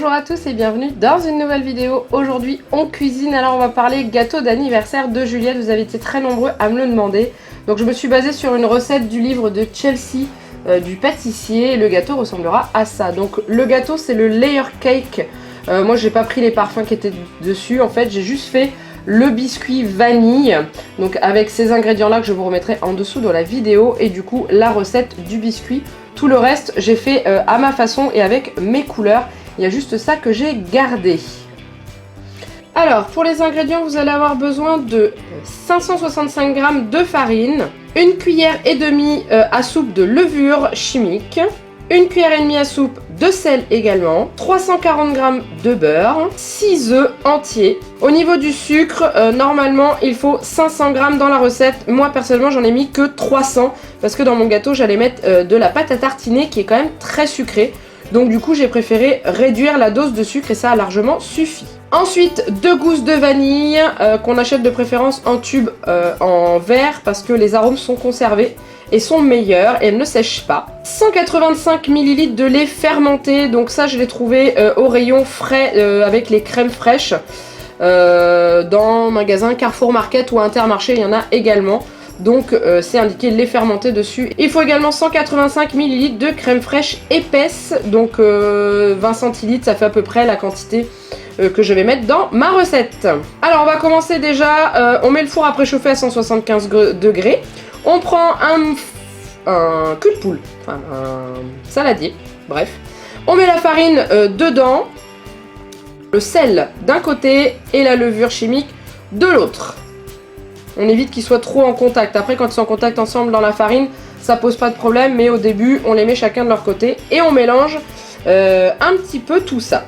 Bonjour à tous et bienvenue dans une nouvelle vidéo. Aujourd'hui on cuisine, alors on va parler gâteau d'anniversaire de Juliette. Vous avez été très nombreux à me le demander. Donc je me suis basée sur une recette du livre de Chelsea du pâtissier. Le gâteau ressemblera à ça. Donc le gâteau c'est le layer cake. Moi j'ai pas pris les parfums qui étaient dessus. En fait j'ai juste fait le biscuit vanille. Donc avec ces ingrédients là que je vous remettrai en dessous dans la vidéo. Et du coup la recette du biscuit. Tout le reste j'ai fait à ma façon et avec mes couleurs. Il y a juste ça que j'ai gardé. Alors, pour les ingrédients, vous allez avoir besoin de 565 g de farine, une cuillère et demie à soupe de levure chimique, une cuillère et demie à soupe de sel également, 340 g de beurre, 6 œufs entiers. Au niveau du sucre, normalement, il faut 500 g dans la recette. Moi, personnellement, j'en ai mis que 300 parce que dans mon gâteau, j'allais mettre de la pâte à tartiner qui est quand même très sucrée. Donc du coup j'ai préféré réduire la dose de sucre et ça a largement suffi. Ensuite 2 gousses de vanille qu'on achète de préférence en tube en verre parce que les arômes sont conservés et sont meilleurs et elles ne sèchent pas. 185 ml de lait fermenté, donc ça je l'ai trouvé au rayon frais avec les crèmes fraîches dans magasin Carrefour Market ou Intermarché, il y en a également. Donc c'est indiqué lait fermenté dessus. Il faut également 185 ml de crème fraîche épaisse. Donc 20 centilitres, ça fait à peu près la quantité que je vais mettre dans ma recette. Alors on va commencer déjà, on met le four à préchauffer à 175 degrés. On prend un cul de poule, enfin un saladier, bref. On met la farine dedans, le sel d'un côté et la levure chimique de l'autre. On évite qu'ils soient trop en contact. Après, quand ils sont en contact ensemble dans la farine, ça pose pas de problème. Mais au début, on les met chacun de leur côté. Et on mélange un petit peu tout ça.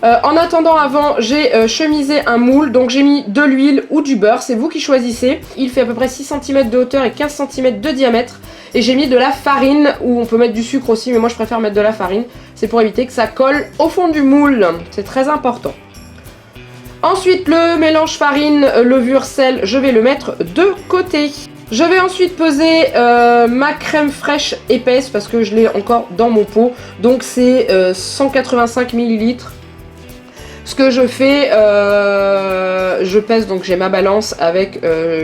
En attendant, avant, j'ai chemisé un moule. Donc j'ai mis de l'huile ou du beurre. C'est vous qui choisissez. Il fait à peu près 6 cm de hauteur et 15 cm de diamètre. Et j'ai mis de la farine, ou on peut mettre du sucre aussi. Mais moi, je préfère mettre de la farine. C'est pour éviter que ça colle au fond du moule. C'est très important. Ensuite, le mélange farine, levure, sel, je vais le mettre de côté. Je vais ensuite peser ma crème fraîche épaisse parce que je l'ai encore dans mon pot. Donc c'est 185 ml. Ce que je fais, je pèse, donc j'ai ma balance avec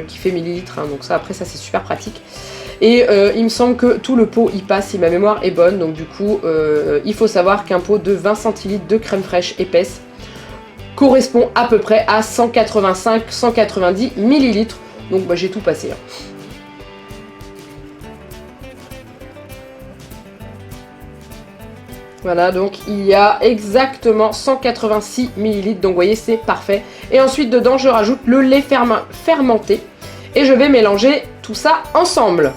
qui fait millilitres. Hein, donc ça, après ça c'est super pratique. Et il me semble que tout le pot y passe si ma mémoire est bonne. Donc du coup, il faut savoir qu'un pot de 20 centilitres de crème fraîche épaisse correspond à peu près à 185-190 ml. Donc bah, j'ai tout passé. Hein. Voilà, donc il y a exactement 186 ml. Donc vous voyez, c'est parfait. Et ensuite, dedans, je rajoute le lait fermenté. Et je vais mélanger tout ça ensemble.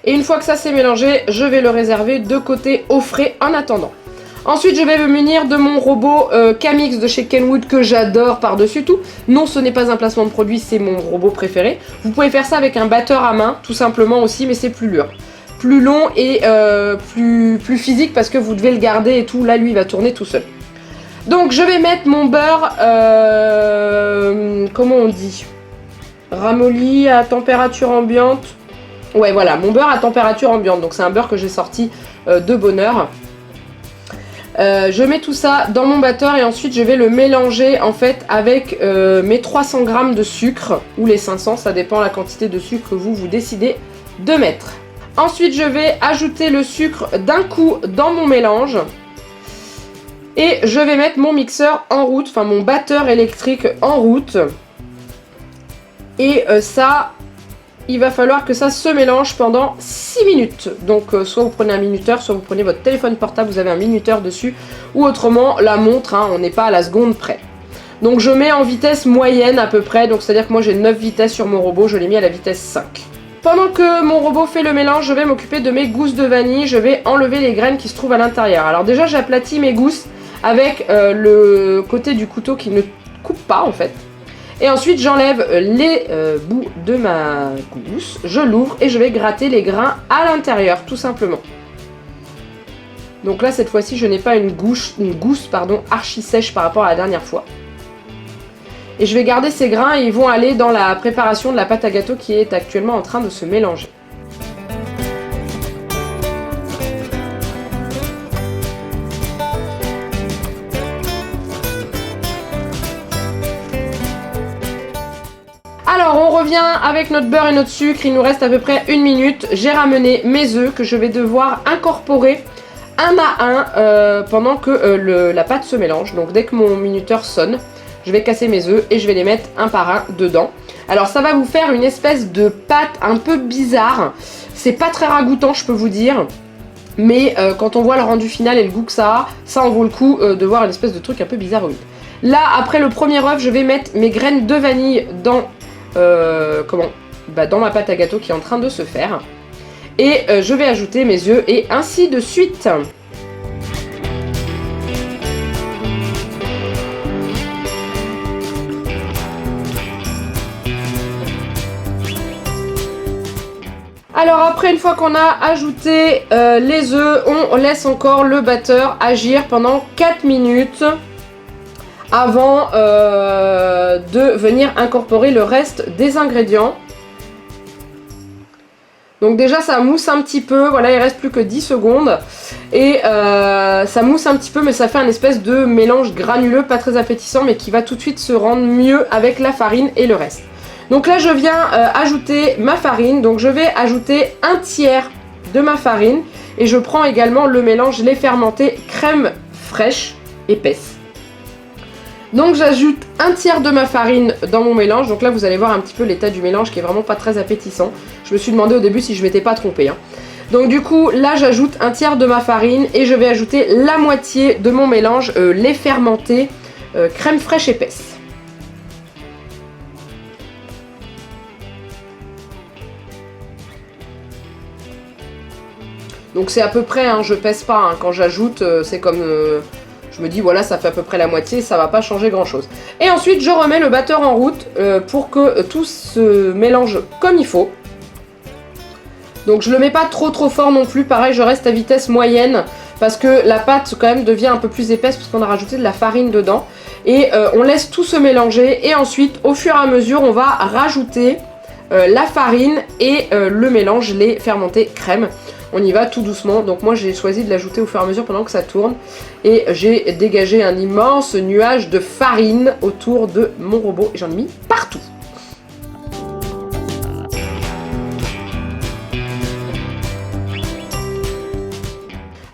Et une fois que ça s'est mélangé, je vais le réserver de côté au frais en attendant. Ensuite, je vais me munir de mon robot Camix de chez Kenwood que j'adore par-dessus tout. Non, ce n'est pas un placement de produit, c'est mon robot préféré. Vous pouvez faire ça avec un batteur à main, tout simplement aussi, mais c'est plus lourd. Plus long et plus physique parce que vous devez le garder et tout. Là, lui, il va tourner tout seul. Donc, je vais mettre mon beurre, comment on dit, ramolli à température ambiante. Ouais, voilà, mon beurre à température ambiante. Donc c'est un beurre que j'ai sorti de bonne heure. Je mets tout ça dans mon batteur et ensuite je vais le mélanger en fait avec mes 300 g de sucre ou les 500, ça dépend la quantité de sucre que vous décidez de mettre. Ensuite je vais ajouter le sucre d'un coup dans mon mélange et je vais mettre mon mixeur en route, enfin mon batteur électrique en route. Et ça, il va falloir que ça se mélange pendant 6 minutes. Donc soit vous prenez un minuteur, soit vous prenez votre téléphone portable, vous avez un minuteur dessus. Ou autrement la montre, hein, on n'est pas à la seconde près. Donc je mets en vitesse moyenne à peu près. Donc c'est à dire que moi j'ai 9 vitesses sur mon robot, je l'ai mis à la vitesse 5. Pendant que mon robot fait le mélange, je vais m'occuper de mes gousses de vanille. Je vais enlever les graines qui se trouvent à l'intérieur. Alors déjà j'aplatis mes gousses avec le côté du couteau qui ne coupe pas en fait. Et ensuite j'enlève les bouts de ma gousse, je l'ouvre et je vais gratter les grains à l'intérieur tout simplement. Donc là, cette fois-ci, je n'ai pas une gousse archi sèche par rapport à la dernière fois. Et je vais garder ces grains et ils vont aller dans la préparation de la pâte à gâteau qui est actuellement en train de se mélanger. Alors on revient avec notre beurre et notre sucre, il nous reste à peu près 1 minute. J'ai ramené mes œufs que je vais devoir incorporer un à un pendant que la pâte se mélange. Donc dès que mon minuteur sonne, je vais casser mes œufs et je vais les mettre un par un dedans. Alors ça va vous faire une espèce de pâte un peu bizarre. C'est pas très ragoûtant, je peux vous dire. Mais quand on voit le rendu final et le goût que ça en vaut le coup de voir une espèce de truc un peu bizarroïde. Là, après le premier œuf, je vais mettre mes graines de vanille dans dans ma pâte à gâteau qui est en train de se faire. Et je vais ajouter mes œufs et ainsi de suite. Alors après, une fois qu'on a ajouté les œufs, on laisse encore le batteur agir pendant 4 minutes avant de venir incorporer le reste des ingrédients. Donc déjà ça mousse un petit peu, voilà, il reste plus que 10 secondes et ça mousse un petit peu, mais ça fait un espèce de mélange granuleux, pas très appétissant, mais qui va tout de suite se rendre mieux avec la farine et le reste. Donc là je viens ajouter ma farine, donc je vais ajouter 1/3 de ma farine et je prends également le mélange lait fermenté crème fraîche épaisse. Donc j'ajoute 1/3 de ma farine dans mon mélange. Donc là vous allez voir un petit peu l'état du mélange qui est vraiment pas très appétissant. Je me suis demandé au début si je m'étais pas trompée. Donc du coup là j'ajoute 1/3 de ma farine et je vais ajouter la moitié de mon mélange lait fermenté crème fraîche épaisse. Donc c'est à peu près, je pèse pas, quand j'ajoute c'est comme... je me dis voilà, ça fait à peu près la moitié, ça va pas changer grand chose. Et ensuite je remets le batteur en route pour que tout se mélange comme il faut. Donc je le mets pas trop fort non plus, pareil je reste à vitesse moyenne parce que la pâte quand même devient un peu plus épaisse parce qu'on a rajouté de la farine dedans. Et on laisse tout se mélanger et ensuite au fur et à mesure on va rajouter la farine et le mélange lait fermenté crème. On y va tout doucement, donc moi j'ai choisi de l'ajouter au fur et à mesure pendant que ça tourne. Et j'ai dégagé un immense nuage de farine autour de mon robot et j'en ai mis partout.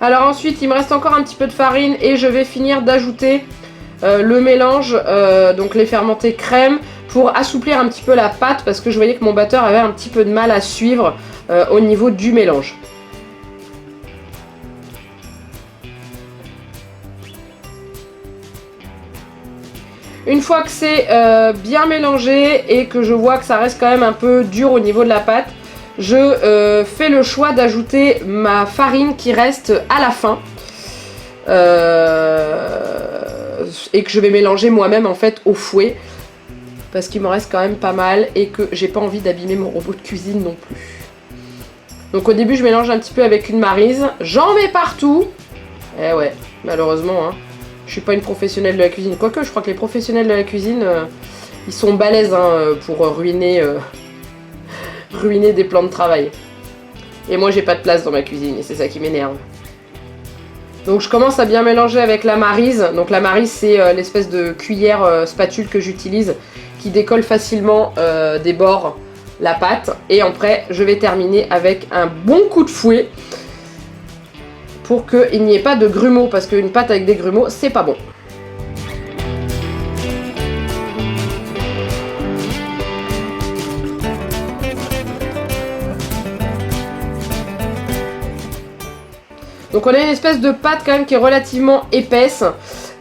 Alors ensuite il me reste encore un petit peu de farine et je vais finir d'ajouter le mélange, donc les fermentés crème, pour assouplir un petit peu la pâte parce que je voyais que mon batteur avait un petit peu de mal à suivre au niveau du mélange. Une fois que c'est bien mélangé et que je vois que ça reste quand même un peu dur au niveau de la pâte, je fais le choix d'ajouter ma farine qui reste à la fin. Et que je vais mélanger moi-même en fait au fouet. Parce qu'il m'en reste quand même pas mal et que j'ai pas envie d'abîmer mon robot de cuisine non plus. Donc au début je mélange un petit peu avec une maryse. J'en mets partout. Eh ouais, malheureusement, je suis pas une professionnelle de la cuisine. Quoique, je crois que les professionnels de la cuisine, ils sont balèzes pour ruiner des plans de travail. Et moi, j'ai pas de place dans ma cuisine et c'est ça qui m'énerve. Donc je commence à bien mélanger avec la maryse. Donc la maryse, c'est l'espèce de cuillère spatule que j'utilise qui décolle facilement des bords la pâte. Et après, je vais terminer avec un bon coup de fouet pour qu'il n'y ait pas de grumeaux, parce qu'une pâte avec des grumeaux, c'est pas bon. Donc on a une espèce de pâte quand même qui est relativement épaisse.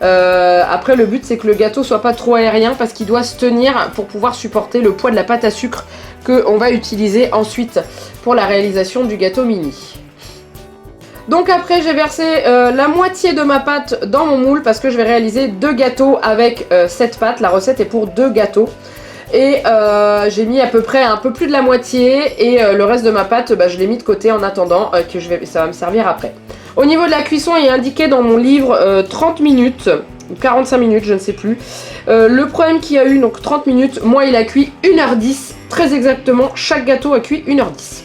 Après le but c'est que le gâteau soit pas trop aérien parce qu'il doit se tenir pour pouvoir supporter le poids de la pâte à sucre qu'on va utiliser ensuite pour la réalisation du gâteau mini. Donc après j'ai versé la moitié de ma pâte dans mon moule parce que je vais réaliser 2 gâteaux avec cette pâte. La recette est pour 2 gâteaux. Et j'ai mis à peu près un peu plus de la moitié et le reste de ma pâte je l'ai mis de côté en attendant que ça va me servir après. Au niveau de la cuisson, il est indiqué dans mon livre 30 minutes, ou 45 minutes, je ne sais plus. Le problème qu'il y a eu, donc 30 minutes, moi il a cuit 1h10, très exactement, chaque gâteau a cuit 1h10.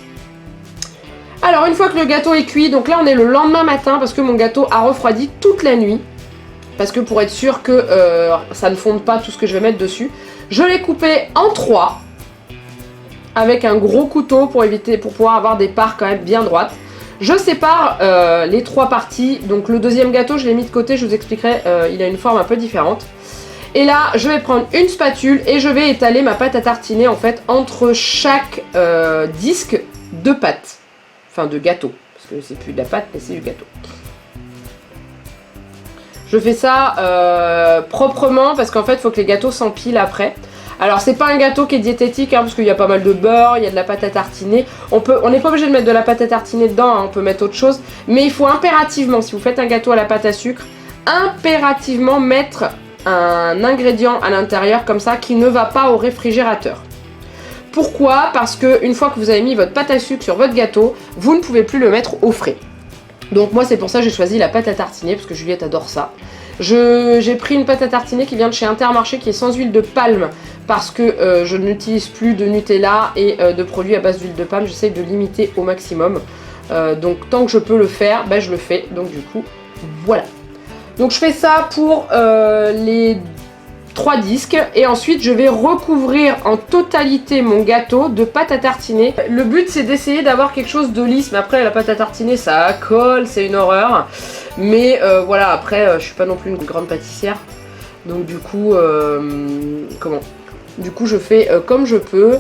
Alors une fois que le gâteau est cuit, donc là on est le lendemain matin parce que mon gâteau a refroidi toute la nuit. Parce que pour être sûr que ça ne fonde pas tout ce que je vais mettre dessus, je l'ai coupé en 3 avec un gros couteau pour pouvoir avoir des parts quand même bien droites. Je sépare les 3 parties, donc le deuxième gâteau je l'ai mis de côté, je vous expliquerai, il a une forme un peu différente. Et là je vais prendre une spatule et je vais étaler ma pâte à tartiner en fait entre chaque disque de pâte, enfin de gâteau, parce que c'est plus de la pâte mais c'est du gâteau. Je fais ça proprement parce qu'en fait il faut que les gâteaux s'empilent après. Alors c'est pas un gâteau qui est diététique parce qu'il y a pas mal de beurre, il y a de la pâte à tartiner. On n'est pas obligé de mettre de la pâte à tartiner dedans, on peut mettre autre chose. Mais il faut impérativement, si vous faites un gâteau à la pâte à sucre, impérativement mettre un ingrédient à l'intérieur comme ça qui ne va pas au réfrigérateur. Pourquoi? Parce que une fois que vous avez mis votre pâte à sucre sur votre gâteau, vous ne pouvez plus le mettre au frais. Donc moi c'est pour ça que j'ai choisi la pâte à tartiner parce que Juliette adore ça. J'ai pris une pâte à tartiner qui vient de chez Intermarché qui est sans huile de palme parce que je n'utilise plus de Nutella et de produits à base d'huile de palme. J'essaie de limiter au maximum. Donc tant que je peux le faire, ben, je le fais. Donc du coup, voilà. Donc je fais ça pour les 3 disques et ensuite je vais recouvrir en totalité mon gâteau de pâte à tartiner. Le but c'est d'essayer d'avoir quelque chose de lisse, mais après la pâte à tartiner ça colle, c'est une horreur. Mais voilà, après je suis pas non plus une grande pâtissière, donc du coup du coup je fais comme je peux.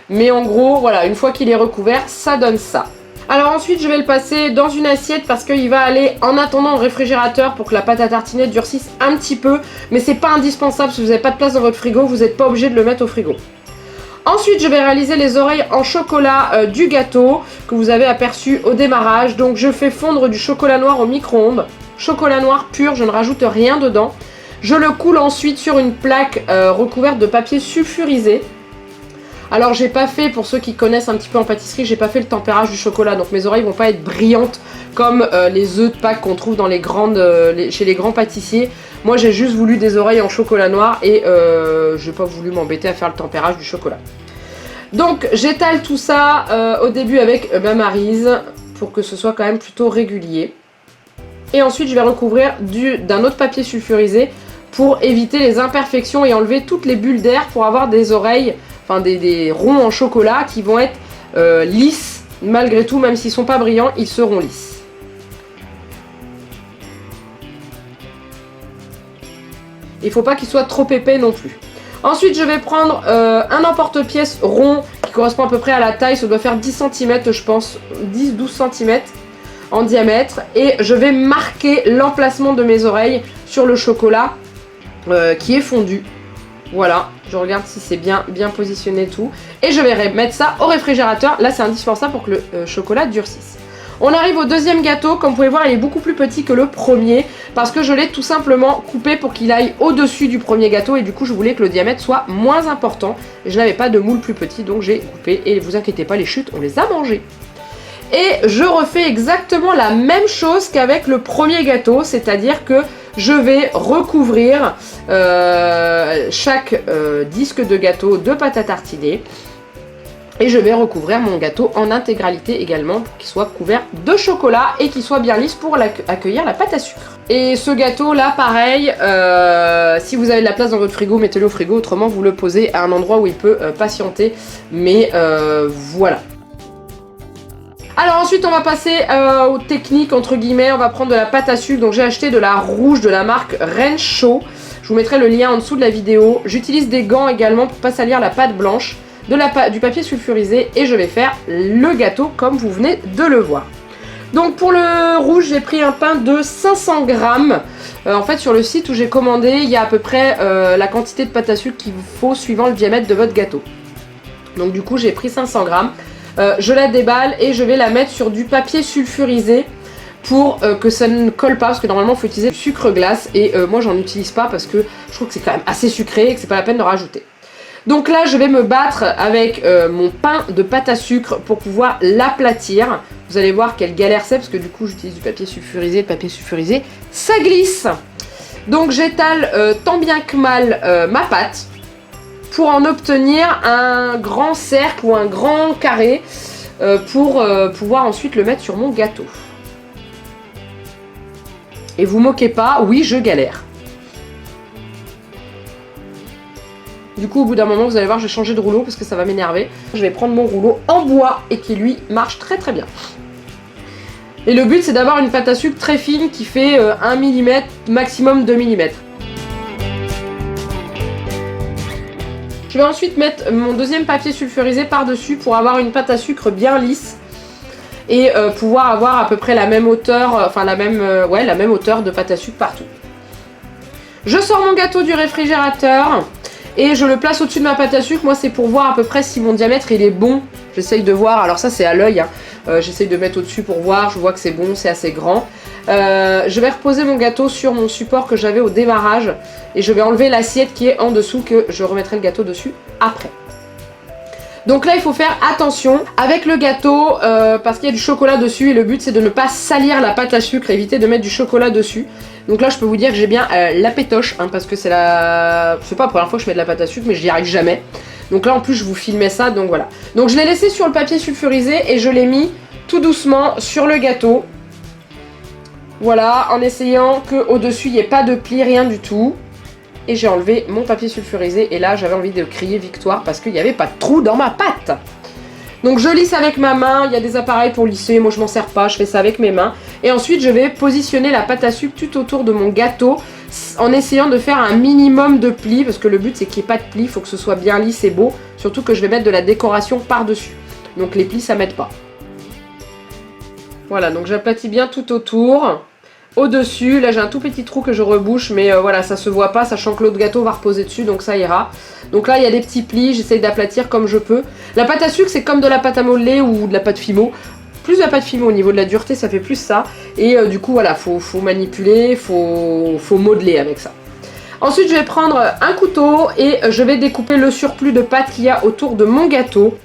Mais en gros voilà, une fois qu'il est recouvert, ça donne ça. Alors ensuite je vais le passer dans une assiette parce qu'il va aller en attendant au réfrigérateur pour que la pâte à tartiner durcisse un petit peu. Mais c'est pas indispensable, si vous n'avez pas de place dans votre frigo, vous n'êtes pas obligé de le mettre au frigo. Ensuite je vais réaliser les oreilles en chocolat du gâteau que vous avez aperçu au démarrage. Donc je fais fondre du chocolat noir au micro-ondes. Chocolat noir pur, je ne rajoute rien dedans. Je le coule ensuite sur une plaque recouverte de papier sulfurisé. Alors j'ai pas fait, pour ceux qui connaissent un petit peu en pâtisserie, j'ai pas fait le tempérage du chocolat, donc mes oreilles vont pas être brillantes comme les œufs de Pâques qu'on trouve dans les chez les grands pâtissiers. Moi j'ai juste voulu des oreilles en chocolat noir et j'ai pas voulu m'embêter à faire le tempérage du chocolat. Donc j'étale tout ça au début avec ma maryse pour que ce soit quand même plutôt régulier. Et ensuite je vais recouvrir d'un autre papier sulfurisé pour éviter les imperfections et enlever toutes les bulles d'air pour avoir des oreilles, enfin des ronds en chocolat qui vont être lisses malgré tout, même s'ils ne sont pas brillants, ils seront lisses. Il ne faut pas qu'ils soient trop épais non plus. Ensuite je vais prendre un emporte-pièce rond qui correspond à peu près à la taille, ça doit faire 10 cm je pense, 10-12 cm en diamètre, et je vais marquer l'emplacement de mes oreilles sur le chocolat qui est fondu. Voilà, je regarde si c'est bien positionné tout. Et je vais mettre ça au réfrigérateur. Là, c'est indispensable pour que le chocolat durcisse. On arrive au deuxième gâteau. Comme vous pouvez voir, il est beaucoup plus petit que le premier parce que je l'ai tout simplement coupé pour qu'il aille au-dessus du premier gâteau. Et du coup, je voulais que le diamètre soit moins important. Et je n'avais pas de moule plus petit, donc j'ai coupé. Et vous inquiétez pas, les chutes, on les a mangées. Et je refais exactement la même chose qu'avec le premier gâteau, c'est-à-dire que je vais recouvrir chaque disque de gâteau de pâte à tartiner. Et je vais recouvrir mon gâteau en intégralité également pour qu'il soit couvert de chocolat et qu'il soit bien lisse pour accueillir la pâte à sucre. Et ce gâteau là pareil, si vous avez de la place dans votre frigo, mettez-le au frigo, autrement vous le posez à un endroit où il peut patienter. Mais voilà. Alors ensuite on va passer aux techniques entre guillemets, on va prendre de la pâte à sucre. Donc j'ai acheté de la rouge de la marque Reine Chaud. Je vous mettrai le lien en dessous de la vidéo. J'utilise des gants également pour pas salir la pâte blanche, du papier sulfurisé, et je vais faire le gâteau comme vous venez de le voir. Donc pour le rouge j'ai pris un pain de 500 grammes. En fait sur le site où j'ai commandé il y a à peu près la quantité de pâte à sucre qu'il vous faut suivant le diamètre de votre gâteau. Donc du coup j'ai pris 500 grammes. Je la déballe et je vais la mettre sur du papier sulfurisé pour que ça ne colle pas, parce que normalement il faut utiliser du sucre glace et moi j'en utilise pas parce que je trouve que c'est quand même assez sucré et que c'est pas la peine de rajouter. Donc là, je vais me battre avec mon pain de pâte à sucre pour pouvoir l'aplatir. Vous allez voir quelle galère c'est parce que du coup, j'utilise du papier sulfurisé. Le papier sulfurisé, ça glisse. Donc j'étale tant bien que mal ma pâte pour en obtenir un grand cercle ou un grand carré pour pouvoir ensuite le mettre sur mon gâteau. Et vous moquez pas, oui, je galère. Du coup, au bout d'un moment, vous allez voir, je vais changer de rouleau parce que ça va m'énerver. Je vais prendre mon rouleau en bois et qui, lui, marche très très bien. Et le but, c'est d'avoir une pâte à sucre très fine qui fait 1 mm, maximum 2 mm. Je vais ensuite mettre mon deuxième papier sulfurisé par-dessus pour avoir une pâte à sucre bien lisse et pouvoir avoir à peu près la même hauteur, enfin la même hauteur de pâte à sucre partout. Je sors mon gâteau du réfrigérateur et je le place au-dessus de ma pâte à sucre. Moi, c'est pour voir à peu près si mon diamètre il est bon. J'essaye de voir, alors ça c'est à l'œil, hein. J'essaye de mettre au-dessus pour voir, je vois que c'est bon, c'est assez grand. Je vais reposer mon gâteau sur mon support que j'avais au démarrage et je vais enlever l'assiette qui est en dessous, que je remettrai le gâteau dessus après. Donc là, il faut faire attention avec le gâteau parce qu'il y a du chocolat dessus et le but c'est de ne pas salir la pâte à sucre, éviter de mettre du chocolat dessus. Donc là, je peux vous dire que j'ai bien la pétoche, hein, parce que c'est pas la première fois que je mets de la pâte à sucre, mais j'y arrive jamais. Donc là, en plus, je vous filmais ça, donc voilà. Donc je l'ai laissé sur le papier sulfurisé et je l'ai mis tout doucement sur le gâteau. Voilà, en essayant qu'au-dessus, il n'y ait pas de pli, rien du tout. Et j'ai enlevé mon papier sulfurisé et là, j'avais envie de crier victoire parce qu'il n'y avait pas de trou dans ma pâte. Donc je lisse avec ma main, il y a des appareils pour lisser, moi je m'en sers pas, je fais ça avec mes mains. Et ensuite je vais positionner la pâte à sucre tout autour de mon gâteau en essayant de faire un minimum de plis parce que le but c'est qu'il n'y ait pas de plis, il faut que ce soit bien lisse et beau. Surtout que je vais mettre de la décoration par-dessus. Donc les plis ça m'aide pas. Voilà, donc j'aplatis bien tout autour. Au-dessus, là j'ai un tout petit trou que je rebouche, mais voilà, ça se voit pas, sachant que l'autre gâteau va reposer dessus, donc ça ira. Donc là, il y a des petits plis, j'essaye d'aplatir comme je peux. La pâte à sucre, c'est comme de la pâte à modeler ou de la pâte Fimo. Plus de la pâte Fimo au niveau de la dureté, ça fait plus ça. Et du coup, voilà, faut manipuler, faut modeler avec ça. Ensuite, je vais prendre un couteau et je vais découper le surplus de pâte qu'il y a autour de mon gâteau.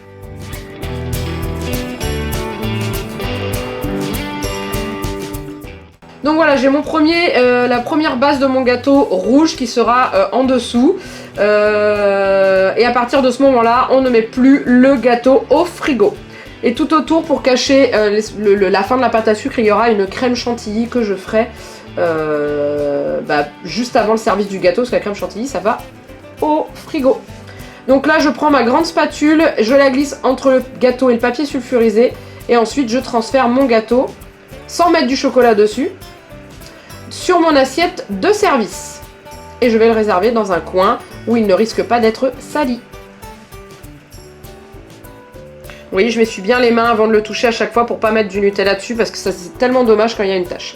Donc voilà, j'ai la première base de mon gâteau rouge qui sera en dessous. Et à partir de ce moment-là, on ne met plus le gâteau au frigo. Et tout autour, pour cacher la fin de la pâte à sucre, il y aura une crème chantilly que je ferai juste avant le service du gâteau, parce que la crème chantilly, ça va au frigo. Donc là, je prends ma grande spatule, je la glisse entre le gâteau et le papier sulfurisé. Et ensuite, je transfère mon gâteau, sans mettre du chocolat dessus, sur mon assiette de service. Et je vais le réserver dans un coin où il ne risque pas d'être sali. Vous voyez, je m'essuie bien les mains avant de le toucher à chaque fois pour pas mettre du Nutella dessus parce que ça c'est tellement dommage quand il y a une tache.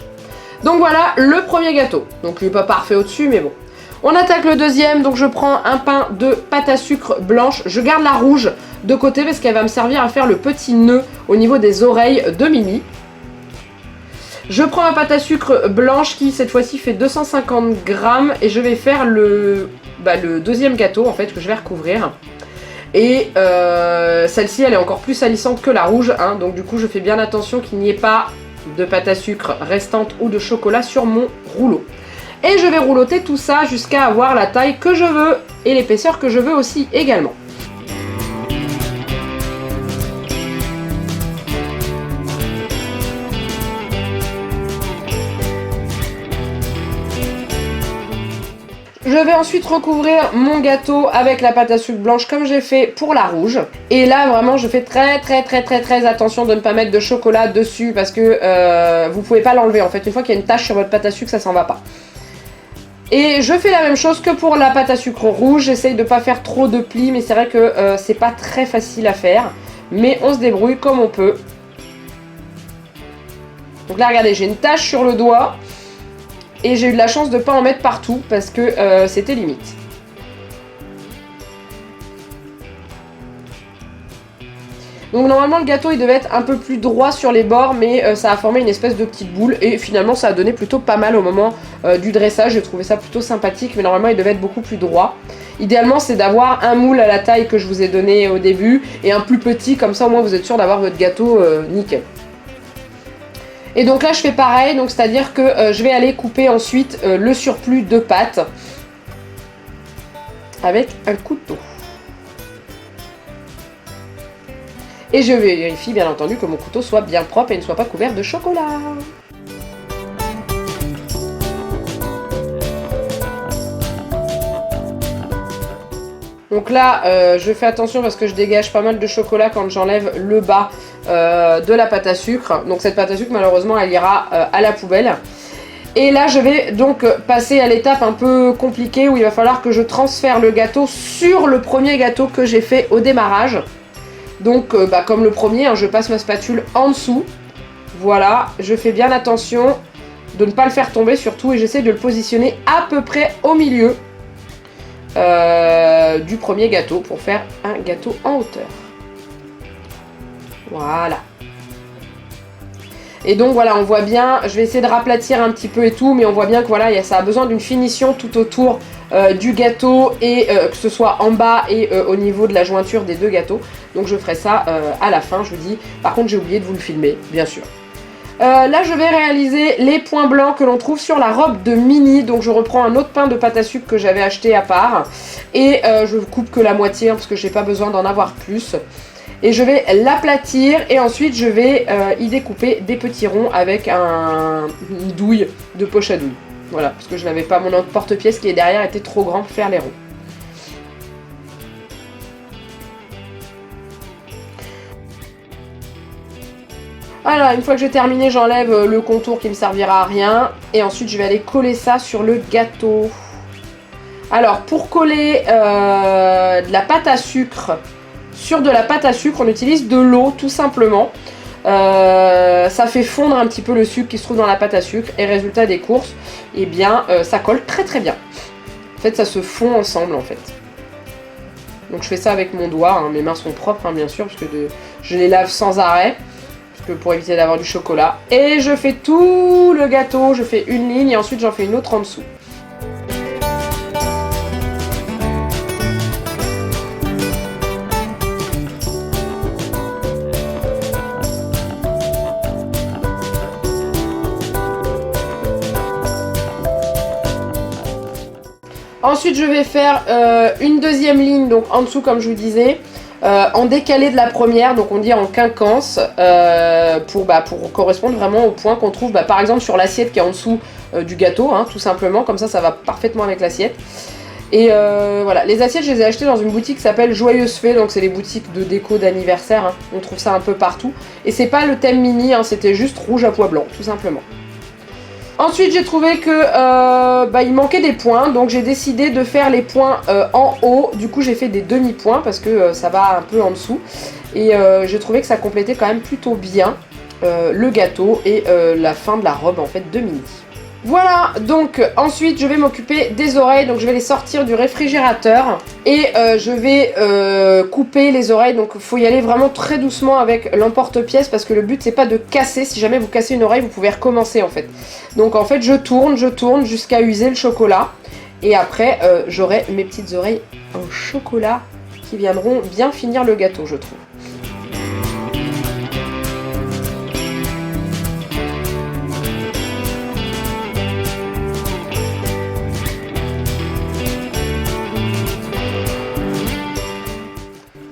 Donc voilà le premier gâteau. Donc il n'est pas parfait au-dessus, mais bon. On attaque le deuxième, donc je prends un pain de pâte à sucre blanche. Je garde la rouge de côté parce qu'elle va me servir à faire le petit nœud au niveau des oreilles de Mimi. Je prends ma pâte à sucre blanche qui cette fois-ci fait 250 grammes et je vais faire le deuxième gâteau en fait que je vais recouvrir. Et celle-ci elle est encore plus salissante que la rouge, hein, donc du coup je fais bien attention qu'il n'y ait pas de pâte à sucre restante ou de chocolat sur mon rouleau. Et je vais rouloter tout ça jusqu'à avoir la taille que je veux et l'épaisseur que je veux aussi également. Je vais ensuite recouvrir mon gâteau avec la pâte à sucre blanche comme j'ai fait pour la rouge. Et là vraiment je fais très attention de ne pas mettre de chocolat dessus parce que vous pouvez pas l'enlever en fait. Une fois qu'il y a une tache sur votre pâte à sucre, ça s'en va pas. Et je fais la même chose que pour la pâte à sucre rouge. J'essaye de pas faire trop de plis, mais c'est vrai que c'est pas très facile à faire. Mais on se débrouille comme on peut. Donc là regardez, j'ai une tache sur le doigt. Et j'ai eu de la chance de ne pas en mettre partout parce que c'était limite. Donc normalement le gâteau il devait être un peu plus droit sur les bords, mais ça a formé une espèce de petite boule et finalement ça a donné plutôt pas mal au moment du dressage. J'ai trouvé ça plutôt sympathique, mais normalement il devait être beaucoup plus droit. Idéalement c'est d'avoir un moule à la taille que je vous ai donné au début et un plus petit, comme ça au moins vous êtes sûr d'avoir votre gâteau nickel. Et donc là je fais pareil, donc c'est à dire que je vais aller couper ensuite le surplus de pâte avec un couteau. Et je vérifie bien entendu que mon couteau soit bien propre et ne soit pas couvert de chocolat. Donc là, je fais attention parce que je dégage pas mal de chocolat quand j'enlève le bas de la pâte à sucre. Donc cette pâte à sucre, malheureusement, elle ira à la poubelle. Et là, je vais donc passer à l'étape un peu compliquée où il va falloir que je transfère le gâteau sur le premier gâteau que j'ai fait au démarrage. Donc, comme le premier, hein, je passe ma spatule en dessous. Voilà, je fais bien attention de ne pas le faire tomber surtout et j'essaie de le positionner à peu près au milieu du premier gâteau pour faire un gâteau en hauteur. Voilà. Et donc voilà, on voit bien, je vais essayer de raplatir un petit peu et tout, mais on voit bien que voilà, ça a besoin d'une finition tout autour du gâteau et que ce soit en bas et au niveau de la jointure des deux gâteaux. Donc je ferai ça à la fin, je vous dis. Par contre, j'ai oublié de vous le filmer, bien sûr. Là, je vais réaliser les points blancs que l'on trouve sur la robe de Minnie. Donc je reprends un autre pain de pâte à sucre que j'avais acheté à part. Et je coupe que la moitié, hein, parce que j'ai pas besoin d'en avoir plus. Et je vais l'aplatir et ensuite je vais y découper des petits ronds avec une douille de poche à douille. Voilà, parce que je n'avais pas mon porte-pièce qui est derrière, était trop grand pour faire les ronds. Alors, une fois que j'ai terminé, j'enlève le contour qui me servira à rien. Et ensuite, je vais aller coller ça sur le gâteau. Alors, pour coller de la pâte à sucre sur de la pâte à sucre, on utilise de l'eau, tout simplement. Ça fait fondre un petit peu le sucre qui se trouve dans la pâte à sucre. Et résultat des courses, eh bien, ça colle très très bien. En fait, ça se fond ensemble, en fait. Donc, je fais ça avec mon doigt. Hein. Mes mains sont propres, hein, bien sûr, parce que je les lave sans arrêt. Pour éviter d'avoir du chocolat. Et je fais tout le gâteau, je fais une ligne et ensuite j'en fais une autre en dessous. Ensuite je vais faire une deuxième ligne, donc en dessous comme je vous disais. En décalé de la première, donc on dit en quinquance, pour correspondre vraiment au point qu'on trouve par exemple sur l'assiette qui est en dessous du gâteau, hein, tout simplement, comme ça va parfaitement avec l'assiette. Et voilà, les assiettes je les ai achetées dans une boutique qui s'appelle Joyeuse Fée, donc c'est les boutiques de déco d'anniversaire, hein. On trouve ça un peu partout. Et c'est pas le thème Minnie, hein, c'était juste rouge à pois blanc, tout simplement. Ensuite j'ai trouvé que il manquait des points, donc j'ai décidé de faire les points en haut. Du coup j'ai fait des demi-points parce que ça va un peu en dessous. Et j'ai trouvé que ça complétait quand même plutôt bien le gâteau et la fin de la robe en fait de Minnie. Voilà, donc ensuite je vais m'occuper des oreilles, donc je vais les sortir du réfrigérateur et je vais couper les oreilles, donc il faut y aller vraiment très doucement avec l'emporte-pièce parce que le but c'est pas de casser, si jamais vous cassez une oreille vous pouvez recommencer en fait. Donc en fait je tourne jusqu'à user le chocolat et après j'aurai mes petites oreilles en chocolat qui viendront bien finir le gâteau je trouve.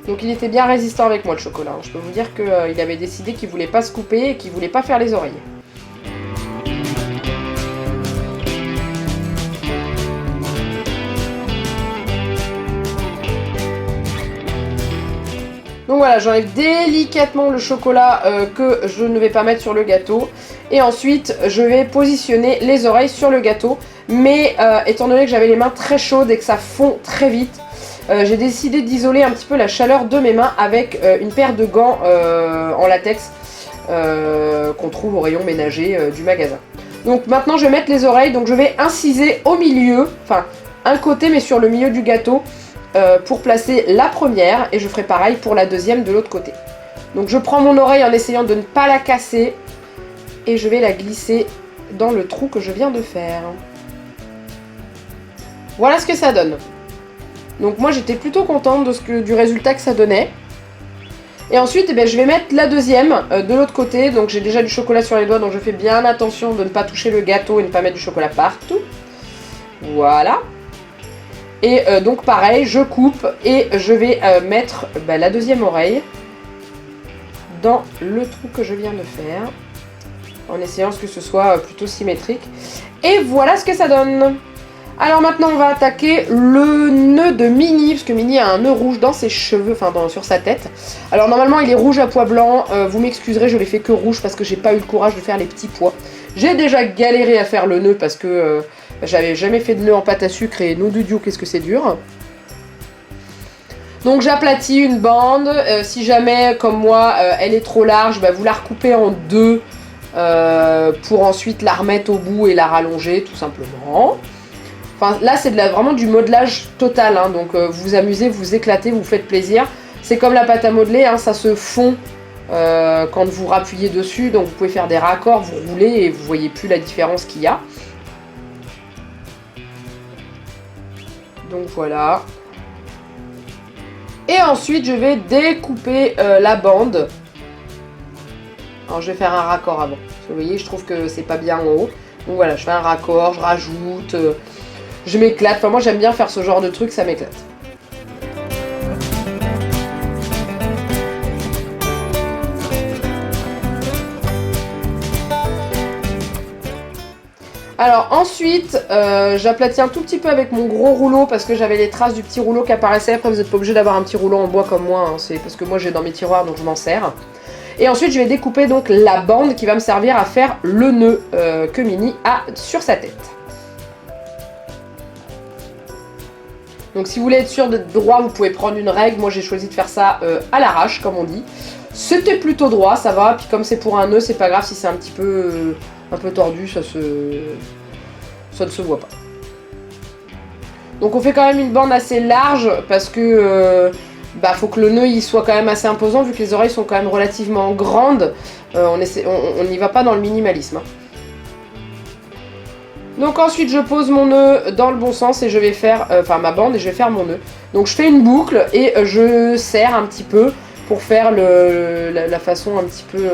Donc il était bien résistant avec moi le chocolat. Je peux vous dire qu'il avait décidé qu'il voulait pas se couper et qu'il voulait pas faire les oreilles. Donc voilà, j'enlève délicatement le chocolat que je ne vais pas mettre sur le gâteau. Et ensuite, je vais positionner les oreilles sur le gâteau. Mais étant donné que j'avais les mains très chaudes et que ça fond très vite, j'ai décidé d'isoler un petit peu la chaleur de mes mains avec une paire de gants en latex qu'on trouve au rayon ménager du magasin. Donc maintenant je vais mettre les oreilles, donc je vais inciser au milieu, enfin un côté mais sur le milieu du gâteau pour placer la première et je ferai pareil pour la deuxième de l'autre côté. Donc je prends mon oreille en essayant de ne pas la casser et je vais la glisser dans le trou que je viens de faire. Voilà ce que ça donne. Donc moi j'étais plutôt contente du résultat que ça donnait. Et ensuite je vais mettre la deuxième de l'autre côté. Donc j'ai déjà du chocolat sur les doigts, donc je fais bien attention de ne pas toucher le gâteau et ne pas mettre du chocolat partout. Voilà. Et donc pareil, je coupe et je vais mettre la deuxième oreille dans le trou que je viens de faire. En essayant que ce soit plutôt symétrique. Et voilà ce que ça donne. Alors maintenant on va attaquer le nœud de Minnie, parce que Minnie a un nœud rouge dans ses cheveux, enfin sur sa tête. Alors normalement il est rouge à pois blanc, vous m'excuserez, je l'ai fait que rouge parce que j'ai pas eu le courage de faire les petits pois. J'ai déjà galéré à faire le nœud parce que j'avais jamais fait de nœud en pâte à sucre et nom de Dieu qu'est-ce que c'est dur. Donc j'aplatis une bande, si jamais comme moi elle est trop large, vous la recoupez en deux pour ensuite la remettre au bout et la rallonger tout simplement. Enfin, là, c'est vraiment du modelage total, hein, donc vous vous amusez, vous vous éclatez, vous vous faites plaisir. C'est comme la pâte à modeler, hein, ça se fond quand vous rappuyez dessus, donc vous pouvez faire des raccords, vous roulez et vous voyez plus la différence qu'il y a. Donc voilà. Et ensuite, je vais découper la bande. Alors, je vais faire un raccord avant. Parce que vous voyez, je trouve que c'est pas bien en haut. Donc voilà, je fais un raccord, je rajoute... je m'éclate, enfin moi j'aime bien faire ce genre de truc, ça m'éclate. Alors ensuite, j'aplatis un tout petit peu avec mon gros rouleau parce que j'avais les traces du petit rouleau qui apparaissaient. Après vous n'êtes pas obligé d'avoir un petit rouleau en bois comme moi, hein. C'est parce que moi j'ai dans mes tiroirs donc je m'en sers. Et ensuite je vais découper donc la bande qui va me servir à faire le nœud que Minnie a sur sa tête. Donc si vous voulez être sûr d'être droit, vous pouvez prendre une règle. Moi j'ai choisi de faire ça à l'arrache, comme on dit. C'était plutôt droit, ça va. Puis comme c'est pour un nœud, c'est pas grave si c'est un petit peu tordu, ça ne se voit pas. Donc on fait quand même une bande assez large parce que faut que le nœud il soit quand même assez imposant vu que les oreilles sont quand même relativement grandes. On n'y va pas dans le minimalisme. Hein. Donc ensuite je pose mon nœud dans le bon sens et je vais faire, ma bande et je vais faire mon nœud. Donc je fais une boucle et je serre un petit peu pour faire la façon un petit peu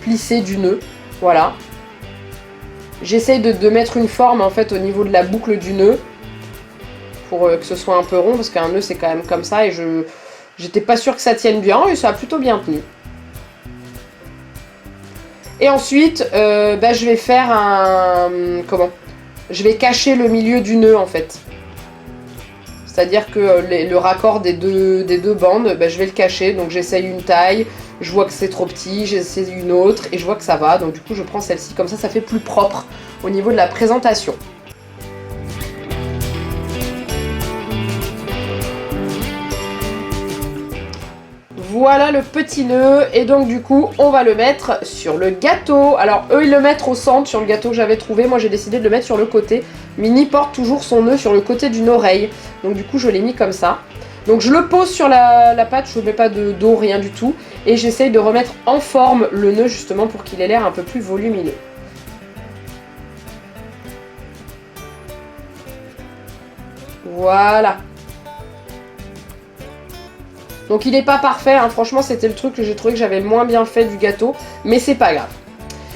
plissée du nœud. Voilà. J'essaye de mettre une forme en fait au niveau de la boucle du nœud pour que ce soit un peu rond parce qu'un nœud c'est quand même comme ça et j'étais pas sûre que ça tienne bien et ça a plutôt bien tenu. Et ensuite, je vais faire je vais cacher le milieu du nœud en fait. C'est-à-dire que le raccord des deux bandes, je vais le cacher. Donc j'essaye une taille, je vois que c'est trop petit, j'essaye une autre et je vois que ça va. Donc du coup je prends celle-ci, comme ça fait plus propre au niveau de la présentation. Voilà le petit nœud et donc du coup on va le mettre sur le gâteau. Alors eux ils le mettent au centre sur le gâteau que j'avais trouvé, moi j'ai décidé de le mettre sur le côté. Minnie porte toujours son nœud sur le côté d'une oreille, donc du coup je l'ai mis comme ça. Donc je le pose sur la pâte, je ne mets pas de dos, rien du tout. Et j'essaye de remettre en forme le nœud justement pour qu'il ait l'air un peu plus volumineux. Voilà. Donc il n'est pas parfait, hein. Franchement c'était le truc que j'ai trouvé que j'avais le moins bien fait du gâteau, mais c'est pas grave.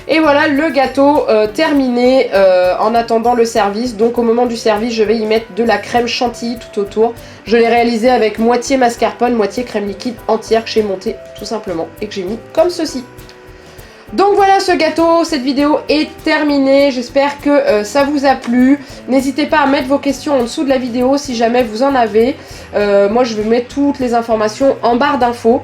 Et voilà le gâteau terminé en attendant le service. Donc au moment du service je vais y mettre de la crème chantilly tout autour. Je l'ai réalisé avec moitié mascarpone, moitié crème liquide entière que j'ai montée tout simplement et que j'ai mis comme ceci. Donc voilà ce gâteau, cette vidéo est terminée, j'espère que ça vous a plu. N'hésitez pas à mettre vos questions en dessous de la vidéo si jamais vous en avez. Moi je vais mettre toutes les informations en barre d'infos.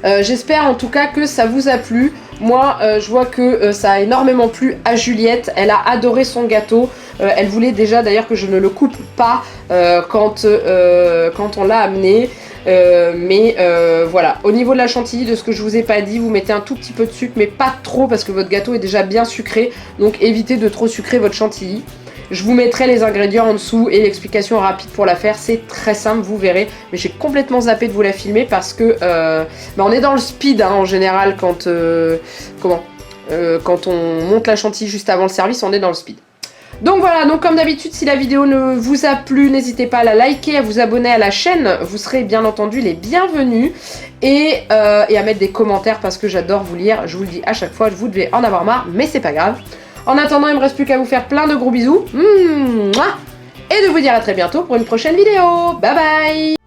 J'espère en tout cas que ça vous a plu. Moi je vois que ça a énormément plu à Juliette, elle a adoré son gâteau. Elle voulait déjà d'ailleurs que je ne le coupe pas quand on l'a amené. Voilà, au niveau de la chantilly, de ce que je vous ai pas dit, vous mettez un tout petit peu de sucre mais pas trop parce que votre gâteau est déjà bien sucré, donc évitez de trop sucrer votre chantilly. Je vous mettrai les ingrédients en dessous et l'explication rapide pour la faire. C'est très simple, vous verrez. Mais j'ai complètement zappé de vous la filmer parce que on est dans le speed hein, en général quand, quand on monte la chantilly juste avant le service, on est dans le speed. Donc voilà, donc comme d'habitude, si la vidéo ne vous a plu, n'hésitez pas à la liker, à vous abonner à la chaîne, vous serez bien entendu les bienvenus, et à mettre des commentaires parce que j'adore vous lire, je vous le dis à chaque fois, vous devez en avoir marre, mais c'est pas grave. En attendant, il me reste plus qu'à vous faire plein de gros bisous, et de vous dire à très bientôt pour une prochaine vidéo. Bye bye!